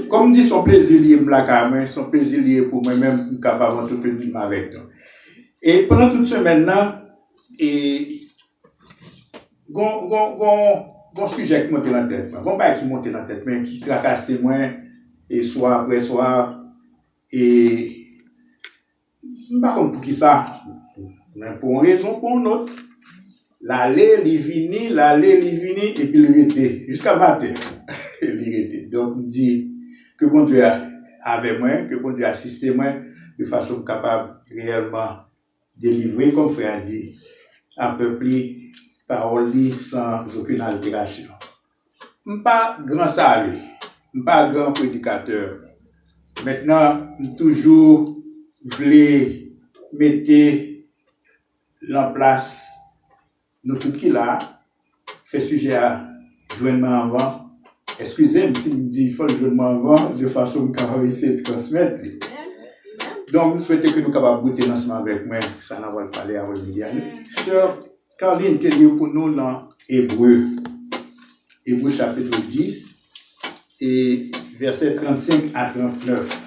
comme dit, son plaisir lié son plaisir lié pour moi-même, capable de tout venir avec toi. Et pendant toute semaine là, et gon sujet qui monte dans la tête, gon bail qui monte dans la tête, mais qui tracasse moi et soir après soir et pas comme pour qui ça, mais pour une raison pour une autre. L'aller, il vini, et puis il était jusqu'à matin. Il était. Donc, il dit que bon Dieu avec moi, que bon Dieu assiste moi de façon capable réellement délivrer, comme frère dit, un peu plus parole sans aucune altération. Je ne suis pas grand savant, je ne suis pas grand prédicateur. Maintenant, je toujours voulu mettre en place nous tout qui là, fait sujet à joindement avant. Excusez-moi si je dis qu'il faut le joindement avant, de façon qu'on va essayer de transmettre. Donc, nous souhaitons que nous capables de goûter ensemble avec moi, ça n'a pas parlé avant le midi. Sœur Caroline, qui dit pour nous dans Hébreu chapitre 10, et versets 35 à 39.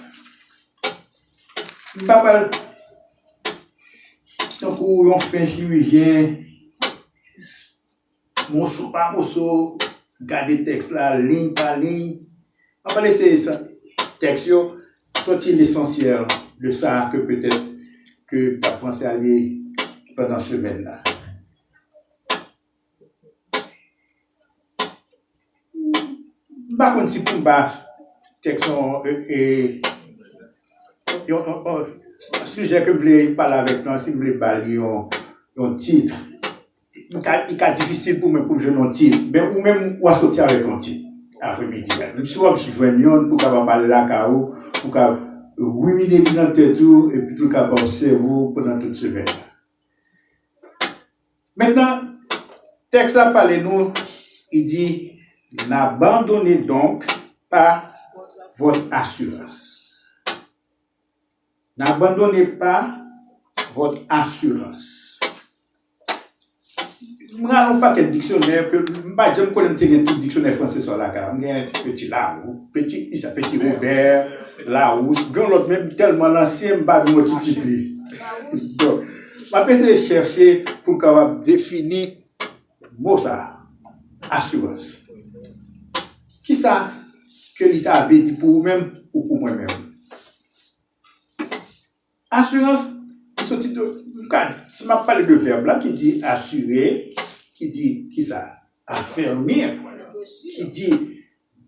Papa, tant qu'on fait un chirurgien, morceau par morceau, garder texte là, ligne par ligne. On va laisser ça, texte, sortir l'essentiel de ça que peut-être que tu as pensé aller pendant ce semaine là. Par contre, si pour bas, texte et un sujet que vous voulez parler avec nous, si vous voulez parler un titre. Il est difficile pour moi pour jouer un titre, mais ou même ou sortir avec un titre après-midi. Même si je suis venu pour parler là, pour ruminer dans la tête et puis tout capable cerveau pendant toute semaine. Maintenant, texte là parle nous, il dit n'abandonnez donc pas votre assurance. N'abandonnez pas votre assurance. Je n'ai pas de dictionnaire, je ne connais pas de dictionnaire français sur la carte. Je un petit Larousse, petit Robert, Larousse, l'autre même tellement l'ancien, je ne sais pas de titre. Donc, je vais essayer de chercher pour définir le mot ça, assurance. Qui ça que l'État avait dit pour vous-même ou pour moi-même? Assurance, si je parle de verbe là qui dit assurer, qui dit qui ça? Affermir, qui dit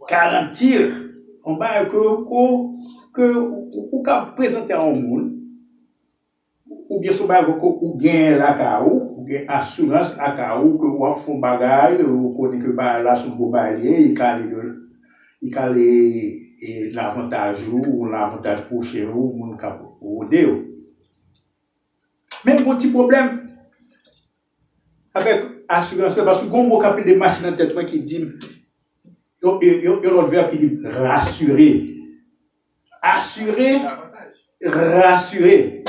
garantir, on va que vous présenter à un monde, ou bien sur vous gagnez la caou, ou gagnez assurance à caou, que vous faites bagage, vous connaissez que là son beau bail, il y a l'avantage ou l'avantage pour chez vous, mon cap ou déo. Même un petit problème avec assurance, parce que quand vous avez des machines en tête qui dit, il y a l'autre verbe qui dit rassurer. Assurer, rassurer.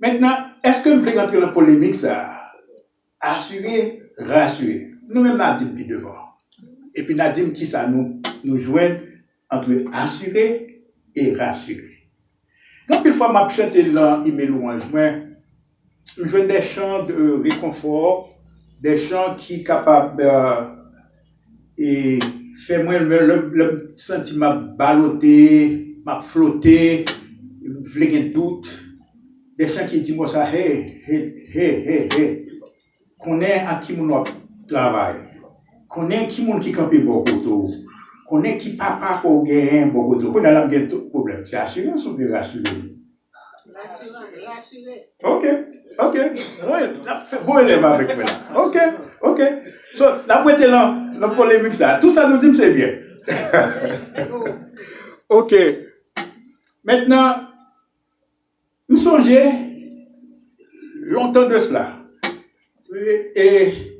Maintenant, est-ce que vous voulez rentrer dans la polémique ça? Assurer, rassurer. Nous-mêmes, Nadim qui devant. Et puis Nadim qui ça nous joint entre assurer et rassurer. Donc, une fois que je chante dans l'email ou en juin, je joue des chants de réconfort, des chants qui sont capables et faire moi le sentiment ballotté, m'a flotté, v'lait un doute, des chants qui disent moi ça hey, connaît à qui mon travail, connaît qui mon qui campe beaucoup, connaît qui papa pour gagner beaucoup, pour n'a pas de problème, c'est assurance ou bien rassurer. Ok. Bon élève avec moi là. Ok. So, la prêté dans polémique ça. Tout ça nous dit que c'est bien. Ok. Maintenant, nous songez longtemps de cela. Et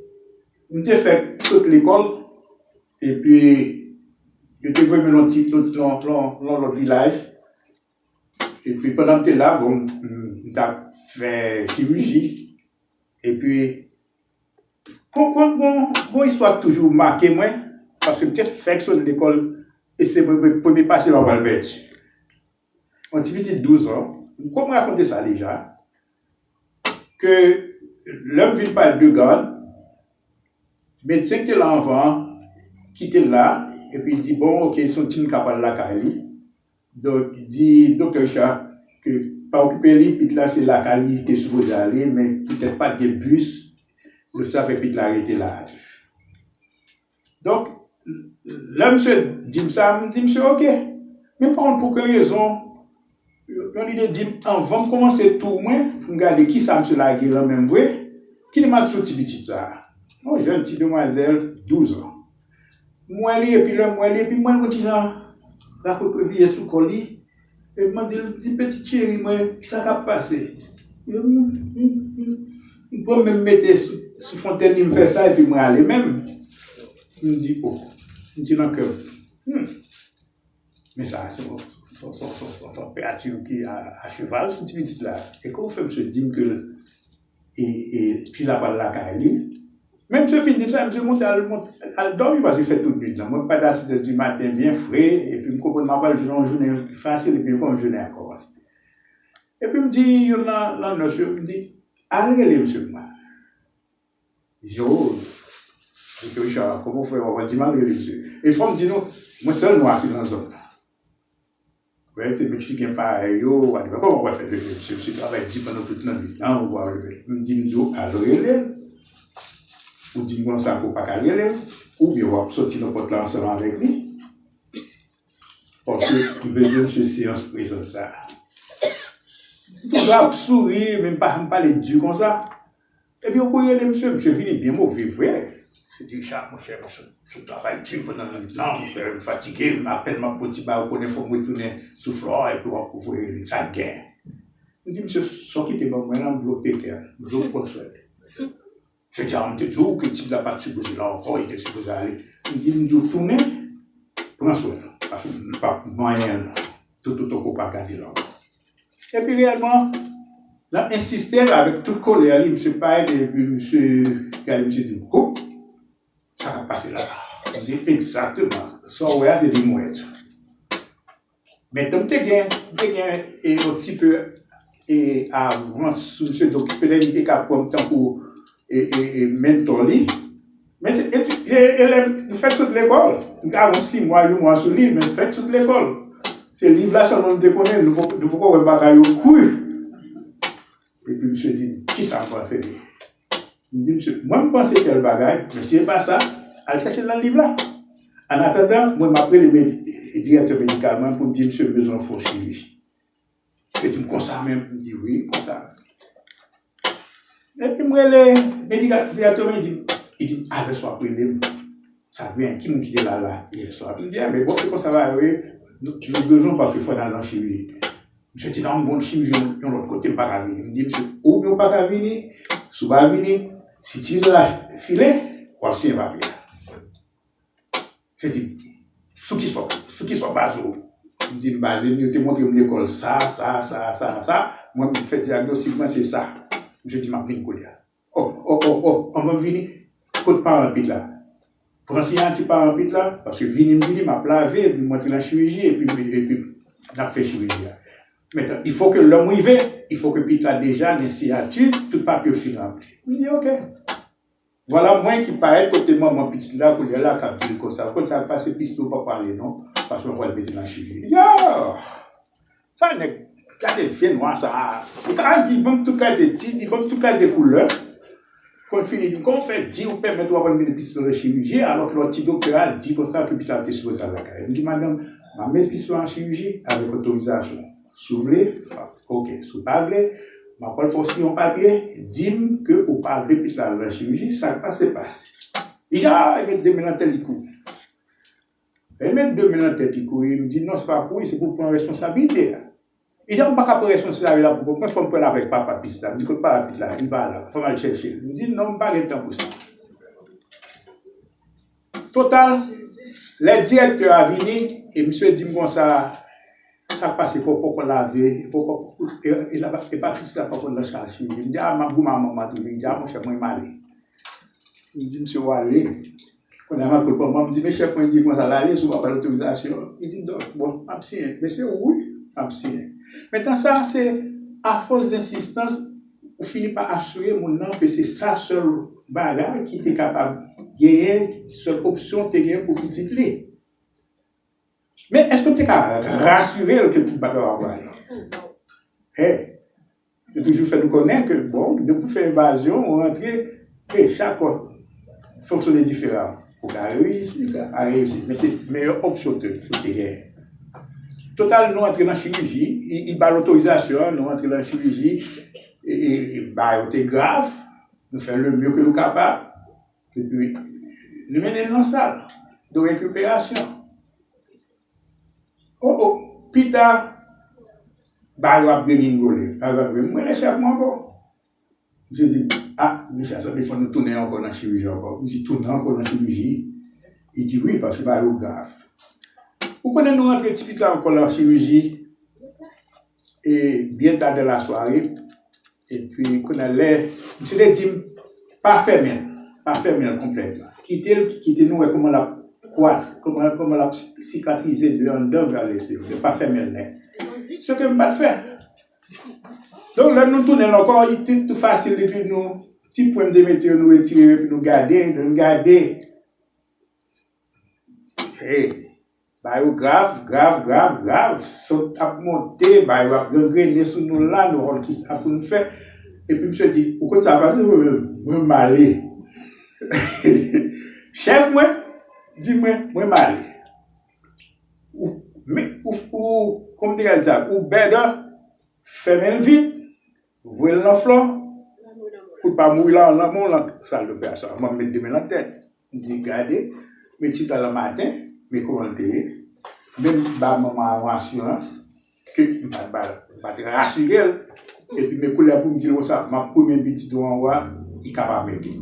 nous avons fait toute l'école. Et puis, je suis venu dans l'autre village. Et puis pendant que là, bon, t'as fait chirurgie. Et puis, bon, histoire toujours marqué moi, parce que j'ai fait sur l'école et c'est mon premier passé dans le bête. On petit de 12 ans, comment raconter ça déjà? Que l'homme vient par deux gardes, médecin qui est l'enfant, qui était là, et puis il dit, bon, ok, son team capable la Cali. Donc, il dit, docteur Chat, que pas occuper lui, puis là, c'est la Cali qui est supposé aller, mais peut-être pas de bus, de ça fait puis l'arrêter là. Donc, là, monsieur dit ça, me dit, monsieur, ok, mais par contre, pour quelle raison, on lui dit, avant de commencer tout, moi, pour regarder qui ça, monsieur la guerre, même vrai, qui m'a sorti petit ça. Moi, j'ai une petite demoiselle, 12 ans. Moi, et puis là, moi, et puis moi, le petit genre, la recouvrée sous colis, et moi, dit, petit chéri, moi, ça va passer. Il peut me mettre sous fontaine, il me fait ça, et puis moi, aller même. Il me dit, oh, il me dit, non, que, mais ça, c'est son créature qui est à cheval, ce petit là. Et quand on fait, monsieur dit que, et puis là, la carrière, même si je finis ça, je monte à dormir parce que je fais toute nuit. Moi, pas d'assis du matin bien frais, et puis je comprends pas le journée facile, et puis je journée encore. Et puis, il me dit, là, monsieur, il me dit, allez, monsieur, moi. Il dit, oh, je dis, Richard, comment faire, on va dire, allez, monsieur. Et il faut me dire, non, moi, seul noir qui est dans la zone. Ouais, c'est Mexicain pareil, comment on va faire, monsieur, je travaille pendant toute la nuit. Non, on va le faire. Il me dit, allez, ou dis-moi ça pour pas carrière, ou bien on va sortir dans votre ensemble avec lui. Parce que nous besoin de ce séance présente ça. Tout va sourire, même pas parler dur comme ça. Et puis, au bout de monsieur finit bien mauvais, vrai. Je dis, mon cher, je travaille dur pendant le temps, je suis fatigué, je m'appelle ma petite barre, il faut me retourner sous flore et puis on va couvrir ça gain. Je dis, monsieur, ce qui était bon, maintenant, je veux péter, je veux construire. Je dis, on te dit, que tu n'as pas supposé là encore, il était supposé aller. Il dit, nous tourner, prends soin, parce que nous pas moyen, tout au pas garder là. Et puis réellement, là, insisté avec toute colère, il me parle et puis monsieur dit, oh, ça va passer là. Il dit, exactement, ça, ouais, c'est des mouettes. Mais comme tu as un petit peu avant, donc peut-être qu'il était capable de pour et mentor. Mais élève, fait toute l'école. Nous avons 6 mois, 8 mois sur livre, mais fait toute l'école. Ces livres-là, seulement nous déconner, nous ne pouvons pas bagaille au cou. Et puis, monsieur dit, qui ça me pense? Il me dit, monsieur, moi, je pense quel bagaille, mais si ce n'est pas ça, allez chercher dans le livre-là. En attendant, moi, je m'appelle le directeur médicalement pour me dire, monsieur, besoin de faire chirurgie. Et tu me consacres même, il me dit, oui, comme ça. Et puis, moi, le directeur me dit, ah, le soir, ça vient, qui m'a quitté là, hier soir. Il me dit, ah, mais bon, c'est comme ça va, oui, nous avons besoin parce qu'il faut aller dans la chirurgie. Monsieur dit, dans bon chirurgie, de l'autre côté, pas qu'à venir. Il me dit, monsieur, ou bien pas qu'à venir, si vous pas venir, si tu veux la filet, ou si va bien. C'est dit, ceux qui sont basés, il me dit, basé, il te montre une école, ça. Moi, je fais diagnostic, c'est ça. Je dis, ma vie, oh, on va venir, côté par un bit là. Prends si tu pars en bit là, parce que venir m'a lavé, me montrer la chirurgie, et puis, on a fait chirurgie. Maintenant, il faut que l'homme y va, il faut que bit là déjà, les signature, tout papier final. Je dis, ok. Voilà, moi qui paraît, côté moi, mon petit là, pour aller là, quand il comme ça, quand ça passe, piston, pas parler, non, parce qu'on va le mettre dans la chirurgie. Ça n'est pas des faits noirs, ça. Il bon tout cas des titres, il bon tout cas des couleurs. Quand on finit, quand on fait 10, on permet de avoir une piston de chirurgie, alors que le petit docteur a dit comme ça que l'hôpital était supposé à la carrière. Il me dit, madame, ma mettre piston en chirurgie avec autorisation. S'ouvrir, ok, sous pas ma parole faut si on papier, dis que pour pas aller puis la chirurgie, ça passe. Déjà, il met 2 000 en tête, il court. Il met 2 000 en tête, il court. Il me dit non, c'est pas pour, c'est pour prendre responsabilité. Il dit on ne peut pas prendre responsabilité là pour moi, il faut me prendre avec papa piste là. Il me dit que papa piste là, il va là, il faut aller chercher. Il me dit non, pas de temps pour ça. Total, les directeurs a venu et monsieur dit comme ça passe pour qu'on laver, il n'a pas pris ça pour qu'on la charge. Il me dit, ah, ma maman, il dit, ah, mon cher, moi, il m'a allé. Il me dit, monsieur, où aller? Quand on moi, me dit, mes chefs, on dit, moi, ça l'aller, souvent pas l'autorisation. Il dit, donc, bon, abstinent. Mais c'est oui, abstinent. Maintenant, ça, c'est à force d'insistance, on finit par assurer mon nom que c'est sa seule bagarre qui était capable de gagner, seule option de gagner pour petite clé. Mais est-ce que tu es capable de rassurer que tu ne vas pas avoir? Hey, j'ai toujours fait nous connaître que, bon, depuis faire invasion, on rentre, et chaque fonctionne différemment. Pour réussir, mais c'est la meilleure option de gagner. Total, nous entrons dans la chirurgie, il bat l'autorisation, nous entrons dans la chirurgie, et c'est grave, nous faisons le mieux que nous sommes capables, et puis nous menons dans la salle de récupération. Oh, Peter, bah, il va dégringoler. Moi, les chefs, moi, bon. Je dis, ça, il faut nous tourner encore dans la chirurgie encore. Je dis, tourner encore dans la chirurgie. Il dit oui, parce que bah, c'est grave. Vous connaissez nous rentrer typiquement encore dans la chirurgie, et bien tard de la soirée, et puis, qu'on allait, je l'ai dit, pas fermer complètement. Quitter nous, comment la croître, comment la cicatriser de l'endroit vers l'extérieur, de ne pas fermer le nez. Ce que je ne peux pas faire. Donc là, nous tournons encore, il est tout facile depuis nous, si point de météo, nous retirer, puis nous garder. Hey, bah, grave, sont à monter, bah, il va gangréner sur nous là, nous allons qui ça pour nous faire. Et puis, je dis, pourquoi ça va, moi, m'aller. Chef, moi, dis-moi, m'aller. Ou, comme tu as dit ça, ou bête, fermez vite, voyez l'enfant, pour ne pas mourir là, en amont, là, ça le fait ça. Moi, je me mets dans la tête. Je dis, regardez, mais tu le matin, mais comment dire, même maman en assurance, que je vais te rassurer, et puis mes collègues pour me dire ça, ma première petite doigt en haut, il est capable de m'aider.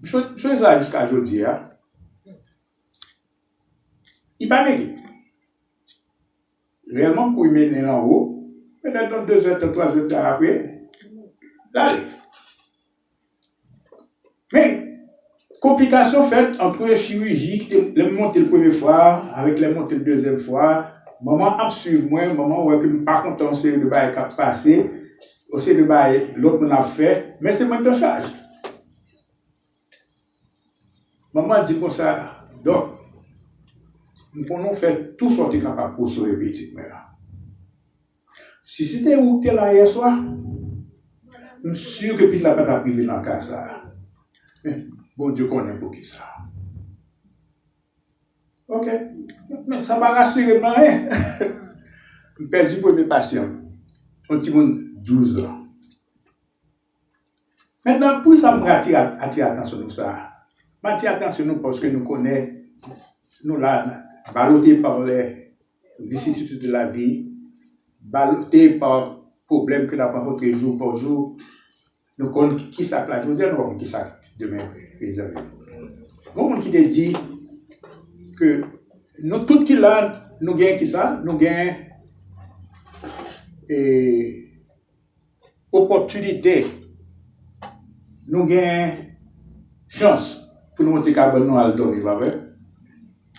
Je fais ça jusqu'à aujourd'hui, il va m'aider. Réellement, pour me mener en haut, peut-être dans 2 heures, 3 heures après, d'aller. Mais, complication faite entre les chirurgies, les montées la première fois, avec les montées la deuxième fois, maman a suivi moi, maman ouais que je ne suis pas content, c'est le bail qui a passé, c'est le bail l'autre m'en a fait, mais c'est moi qui en charge. Maman dit comme ça, donc, nous pouvons faire tout ce qu'on est capable pour se répéter. Si c'était où tu es là hier soir, je suis sûr que puis la pas privé dans le cas ça. Mais bon Dieu connaît pour qui ça. Ok, mais ça va rassurer moi. Je perdu pour mes patients. Un petit monde 12 ans. Maintenant, pour ça, je attire attention à ça. Je attire attention à nous parce que nous connaissons, nous là, ballottés par les vicissitudes de la vie, ballottés par problèmes que nous avons rencontrés jour par jour. Nous connaissons qui ça la journée, nous connaissons qui ça demain. Comment qui te dit que nous, tout qui là, nous gagnons qui ça, nous gagnons opportunité, nous gagnons chance pour nous monter à nous à dormir, pas vrai?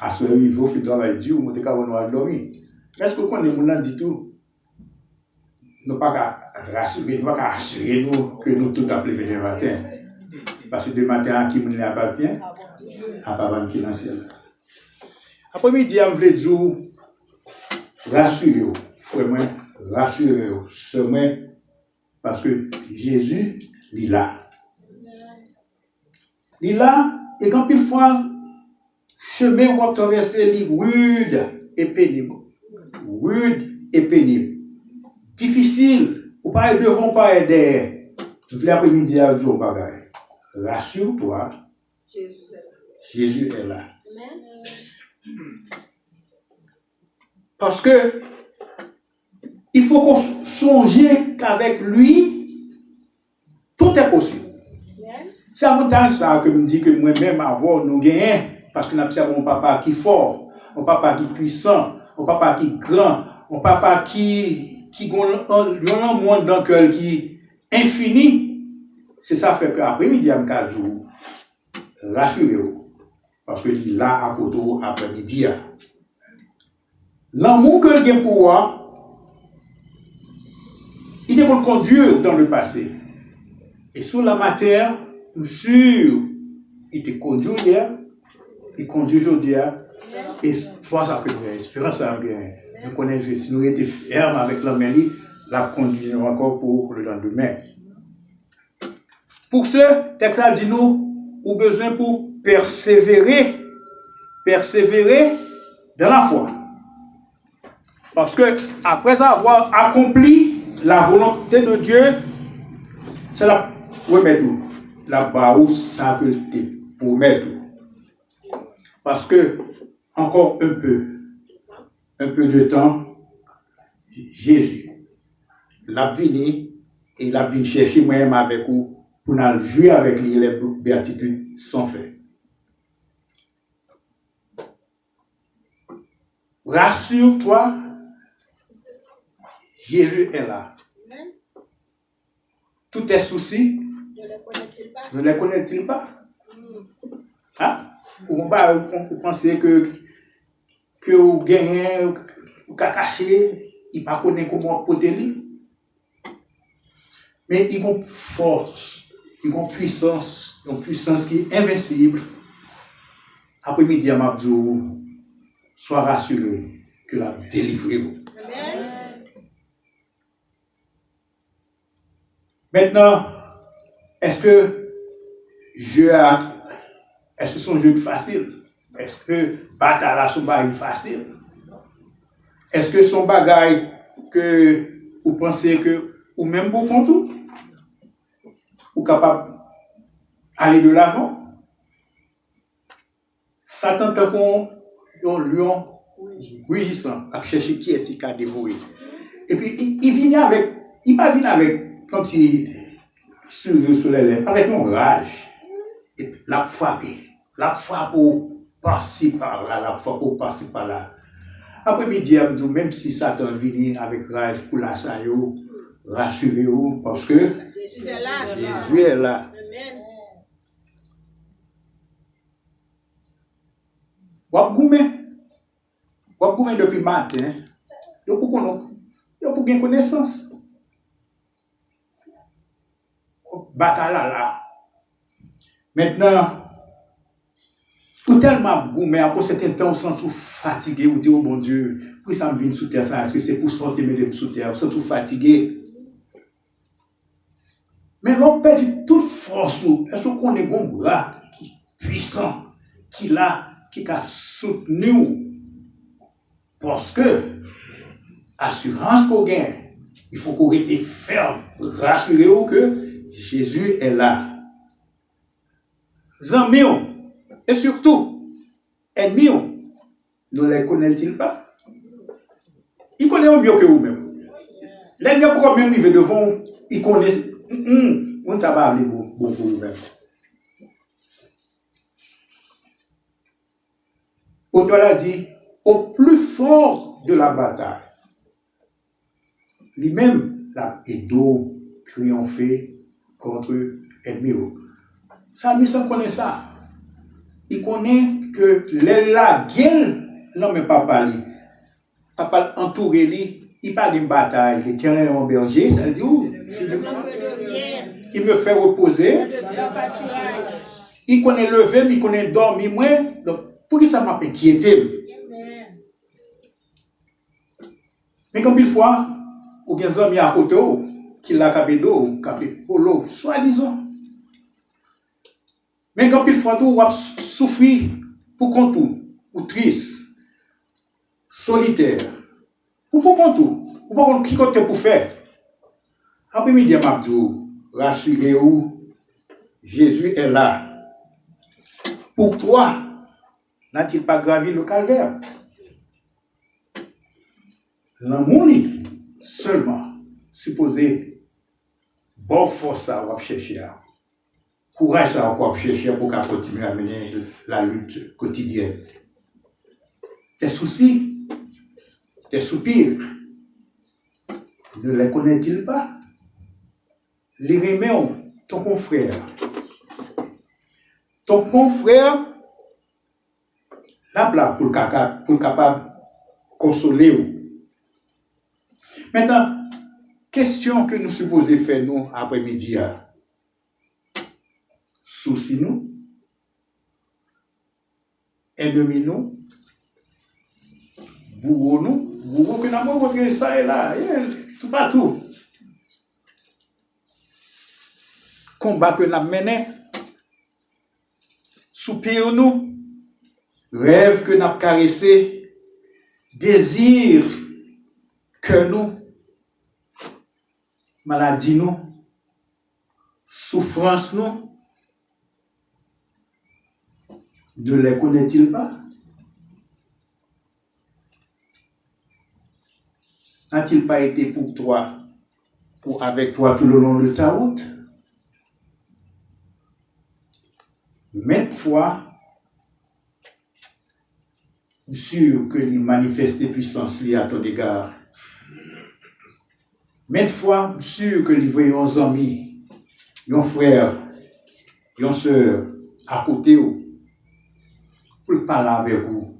À ce niveau, il faut travailler dur, nous monter à nous à dormir. Est-ce que quand les gens disent tout, nous ne pouvons pas rassurer nous que nous tout appelons le matin. Parce que demain matin, à qui nous appartient, à Papa qui est dans le ciel. Après-midi, je voulais dire, rassurez-vous, frère, rassurez-vous, seulement parce que Jésus, il est là. Il est là, et quand il fois, chemin où traverser est rude et pénible. Rude et pénible. Difficile, ou pas devant, pas derrière. Je voulais après-midi à Dieu, bagaille. Rassure-toi, Jésus est là. Parce que il faut qu'on songe qu'avec lui, tout est possible. C'est avantage ça que me dit que moi-même avoir nous gagnons, parce que nous avons un papa qui est fort, un papa qui est puissant, un papa qui est grand, un papa qui a un monde dans le cœur qui est infini. c'est ça fait qu'après-midi, je me rassurez-vous. Parce que là, à côté, après-midi, l'amour que j'ai pour moi, il est pour le conduire dans le passé. Et sur la matière, sûr, il te conduit hier, il conduit aujourd'hui, et c'est pour ça que nous avons espérance, nous connaissons, si nous étions fermes avec l'homme, la conduire encore pour le lendemain. Pour ce, texte dit nous, ou besoin pour persévérer dans la foi. Parce que après avoir accompli la volonté de Dieu, c'est la remettre la barousse, ça peut te promettre. Parce que encore un peu de temps, Jésus l'a venu et l'a venu chercher moi-même avec vous pour nous jouer avec les béatitudes sans fait. Rassure-toi, Jésus est là. Tous tes soucis, ne les connaît-il pas? Hein? Vous pensez que vous gagnez, vous cachez, il ne connaît pas comment porter. Mais ils ont force, ils ont puissance qui est invincible. Après-midi, Mabdou, sois rassuré que la délivré vous. Maintenant, est-ce que son jeu est facile? Est-ce que bataille son bagage facile? Est-ce que son bagage que vous pensez que ou même pour compte ou capable d'aller de l'avant? Satan tant qu'on lion rugissant à chercher qui est-ce qui a dévoré. Et puis il vient avec, il va venir avec comme si sur les lèvres, avec une rage. Et puis la frappe pour passer par là, la frappe pour passer par là. Après-midi, même si Satan vient avec rage pour la saille, rassurez-vous, parce que Jésus est là. Amen. Wap goumen depuis matin, yo pour gagner connaissance. Bataille là. Maintenant, ou tellement goumen, après certain temps, on se sent fatigué, ou dit, oh mon Dieu, pourquoi ça me vient sous terre, ça? Est-ce que c'est pour sortir me sous terre? On se sent fatigué. Mais l'on perd toute force, est-ce qu'on est bon bras puissant, qui a soutenu? Parce que, assurance qu'on gagne, il faut qu'on reste ferme, rassurez-vous que Jésus est là. Amis, et surtout, ennemis, ne les connaît-il pas? Ils connaissent mieux que vous-même. L'ennemi pourquoi même arriver devant, ils connaissent. On ne sait pas aller bon pour vous-même. Auteur a dit, au plus fort de la bataille, lui-même a d'eau triomphé contre l'ennemi. Ça, lui, ça connaît ça. Il connaît que la guerre, non mais pas parler. Papa entouré lui, il parle d'une bataille, il tient un berger, ça dit où? Il me fait reposer. Il connaît lever, il connaît dormir moins. Donc, pour qui ça m'a inquiété? Mais comme une fois, ou bien des amis à côté, qui l'a capé d'eau, capé polo, soi-disant. Mais quand il faut tout souffrir pour qu'on tout, ou triste, solitaire, ou pour qu'on tout, ou pour qu'on qui côté pour faire. Après-midi, Mabdou, rassurez-vous, Jésus est là. Pour toi, n'a-t-il pas gravi le calvaire? L'amour seulement supposé bonne force à chercher. Courage à encore chercher pour qu'à continuer à mener la lutte quotidienne. Tes soucis, tes soupirs, ne les connaît-il pas? Les remèdes ton confrère. Ton confrère, là pour le capable de consoler. Maintenant, question que nous supposons faire nous après-midi. Souci nous, ennemi nous, bourreau que nous avons ça et là, tout partout. Combat que nous avons mené, soupir nous, rêve que nous avons caressé, désir que nous, maladie nous, souffrance nous, ne les connaît-il pas? N'a-t-il pas été pour toi, avec toi tout le long de ta route? Maintes fois, sûr que il manifeste puissance liée à ton égard. Maintes fois, sûr que il voit un ami, un frère, une soeur à côté pour parler avec vous.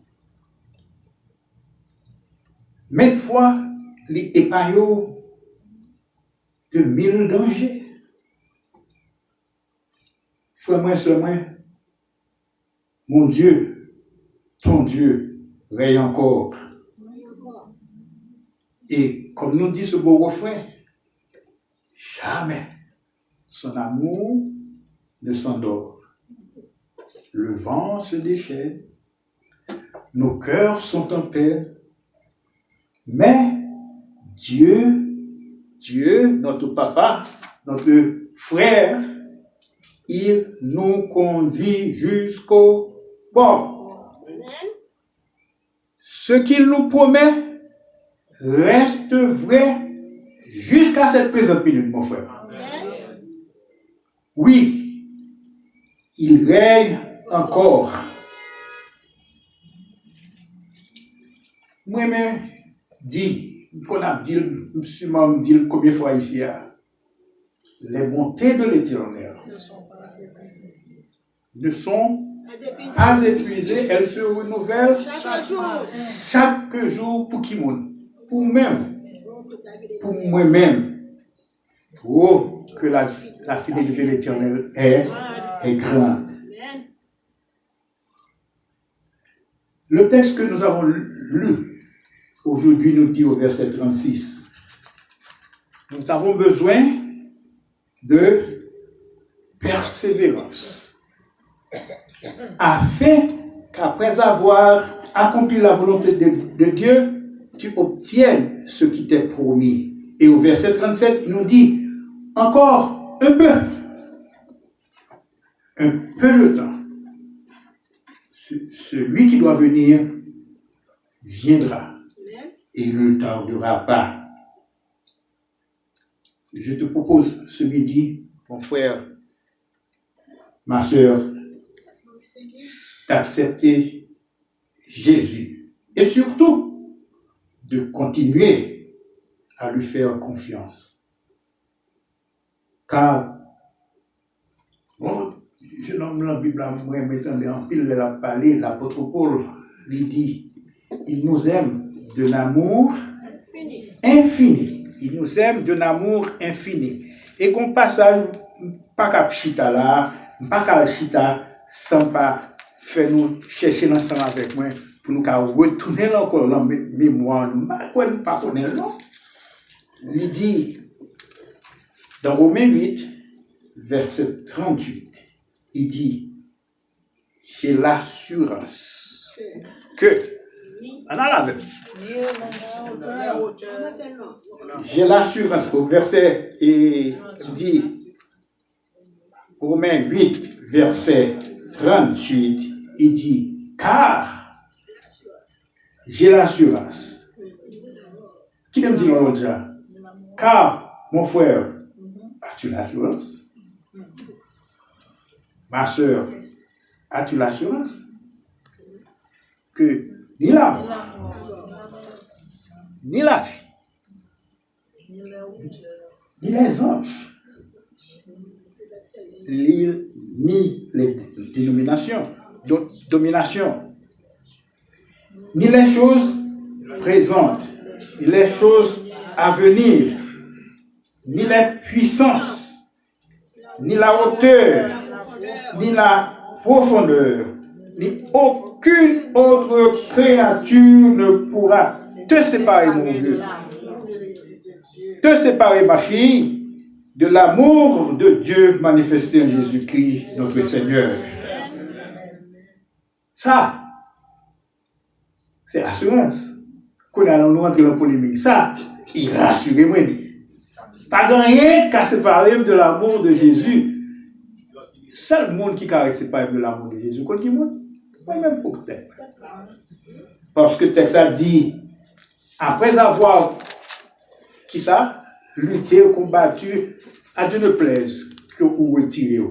Maintes fois, il épargne de 1000 dangers. Frère, moi seulement, mon Dieu, ton Dieu, règne encore. Et comme nous dit ce beau refrain, jamais son amour ne s'endort. Le vent se déchaîne, nos cœurs sont en peine, mais Dieu, notre papa, notre frère, il nous conduit jusqu'au bord. Ce qu'il nous promet reste vrai jusqu'à cette présente minute, mon frère. Oui, il règne encore. Moi-même, qu'on a dit, sûrement dit combien de fois ici, les bontés de l'Éternel ne sont pas épuisées, elles se renouvellent chaque jour pour qui monde, pour moi-même. Oh, que la fidélité de l'Éternel est grande. Le texte que nous avons lu aujourd'hui nous dit au verset 36, nous avons besoin de persévérance afin qu'après avoir accompli la volonté de Dieu, tu obtiennes ce qui t'est promis. Et au verset 37, il nous dit encore un peu de temps. Celui qui doit venir viendra et il ne tardera pas. Je te propose ce midi, mon frère, ma soeur, d'accepter Jésus et surtout de continuer à lui faire confiance. Car, bon, je nomme la Bible à moi, m'étendais en pile, elle a parlé, l'apôtre Paul lui dit, il nous aime d'un amour infini. Il nous aime d'un amour infini. Et qu'on passage, pas qu'à chita là, pas qu'à chita, sans pas faire nous chercher ensemble avec moi, pour nous retourner encore dans la mémoire, pas connaître, non? Il dit, dans Romains 8, verset 38, il dit, j'ai l'assurance que, j'ai l'assurance au verset, et dit, Romains 8, verset 38, il dit, car j'ai l'assurance. Qui me dit l'autre? Car, mon frère, as-tu l'assurance? Ma soeur, as-tu l'assurance que ni la mort, ni la vie, ni les anges, ni les dénominations, domination, ni les choses présentes, ni les choses à venir, ni les puissances, ni la hauteur, ni la profondeur, ni aucune autre créature ne pourra te séparer, mon vieux, te séparer, ma fille, de l'amour de Dieu manifesté en Jésus-Christ, notre Seigneur. Ça, c'est assurance. Quand nous rentrons dans la polémique, ça, il rassure moi. Pas rien qu'à séparer de l'amour de Jésus. Seul monde qui caresse séparer de l'amour de Jésus, quand il monde, pas même pour peut-être. Parce que le texte a dit, après avoir, qui ça, lutté, combattu, à Dieu ne plaise que vous retirez.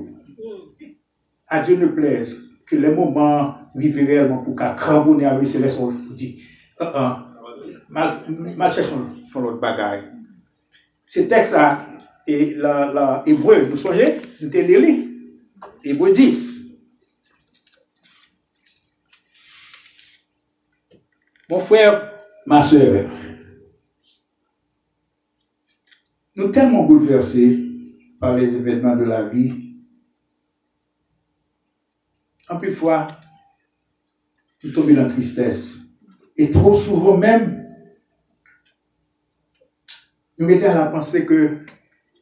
À Dieu ne plaise que les moments vivent réellement pour qu'à cramponner avec ces leçons, vous dit, mal cherchons l'autre bagaille. Ce texte-là, et l'hébreu, vous songez, nous t'ai lu, Hébreu 10. Mon frère, ma soeur, nous sommes tellement bouleversés par les événements de la vie. En plus de fois, nous tombons dans la tristesse. Et trop souvent même, nous étions à la pensée que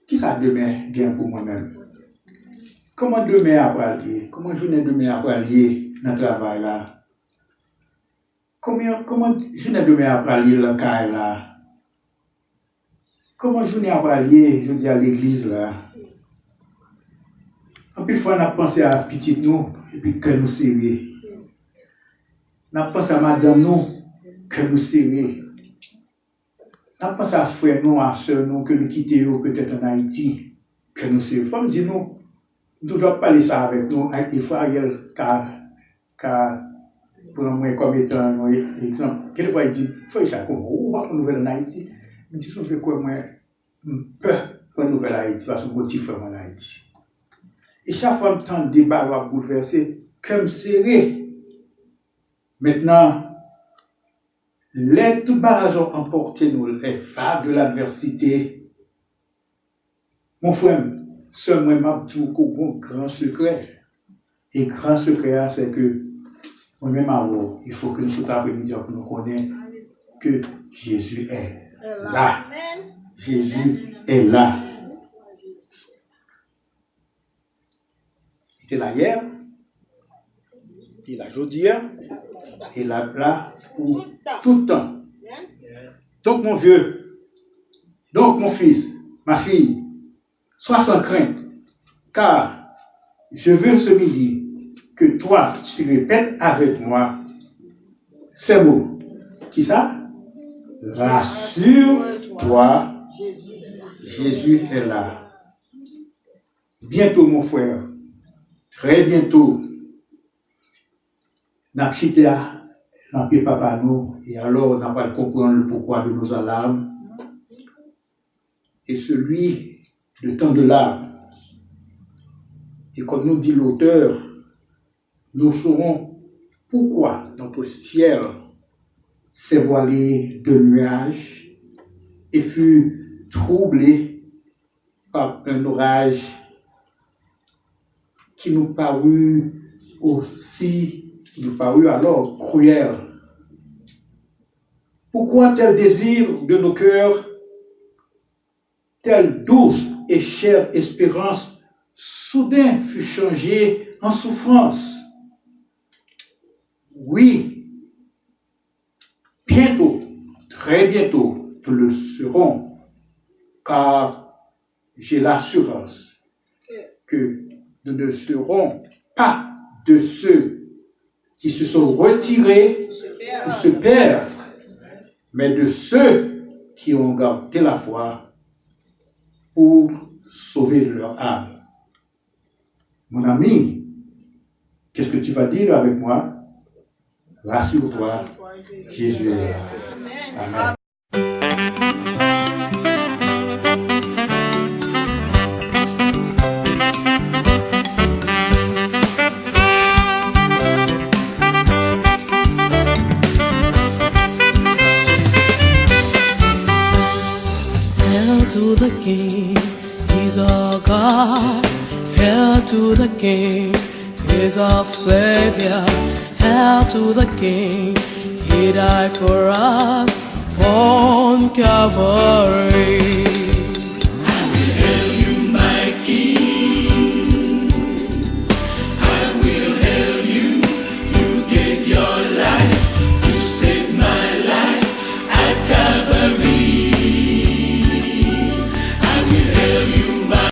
qui ça demain bien pour moi-même? Comment demain après allier? Comment journée demain après allier dans le travail là? Comment journée demain après allier dans le caille là? Comment journée après allier, je dis à l'église là? En plus, fois, on a pensé à petite nous, et puis que nous serrés. On a pensé à madame nous, que nous serrés. On a pensé à frère nous, à soeur nous, que nous quittions peut-être en Haïti, que nous serrés. Il faut me dire, nous devons parler ça avec nous. Il faut Ariel, car pour moi, comme étant un exemple, quelquefois il dit, il faut échapper, on va une nouvelle en Haïti. Il dit, je veux quoi, moi, je peux une nouvelle Haïti, parce que mon petit frère en Haïti. Et chaque fois que je entends débat va bouleverser, comme serré. Maintenant, les tout barrages ont emporté nous, les vagues de l'adversité. Mon frère, seul moi, m'a dit un grand secret. Et grand secret, c'est que, moi-même, il faut que nous soyons après-midi pour nous connaître que Jésus est là. Jésus est là. Il était là hier, il est là aujourd'hui, il est là pour tout le temps. Donc mon vieux, donc mon fils, ma fille, sois sans crainte, car je veux ce midi que toi, tu répètes avec moi ces mots. Qui ça? Rassure-toi, Jésus est là. Bientôt mon frère, très bientôt, nous avons quitté l'Empire Papa nous, et alors on n'a pas comprendre le pourquoi de nos alarmes, et celui de tant de larmes. Et comme nous dit l'auteur, nous saurons pourquoi notre ciel s'est voilé de nuages et fut troublé par un orage qui nous parut alors cruel. Pourquoi tel désir de nos cœurs, telle douce et chère espérance, soudain fut changée en souffrance? Oui, bientôt, très bientôt, nous le serons, car j'ai l'assurance que nous ne serons pas de ceux qui se sont retirés pour se perdre, mais de ceux qui ont gardé la foi pour sauver leur âme. Mon ami, qu'est-ce que tu vas dire avec moi? Rassure-toi, Jésus est là. Amen. the King, He's our God. Hail to the King, He's our Savior. Hail to the King, He died for us on Calvary.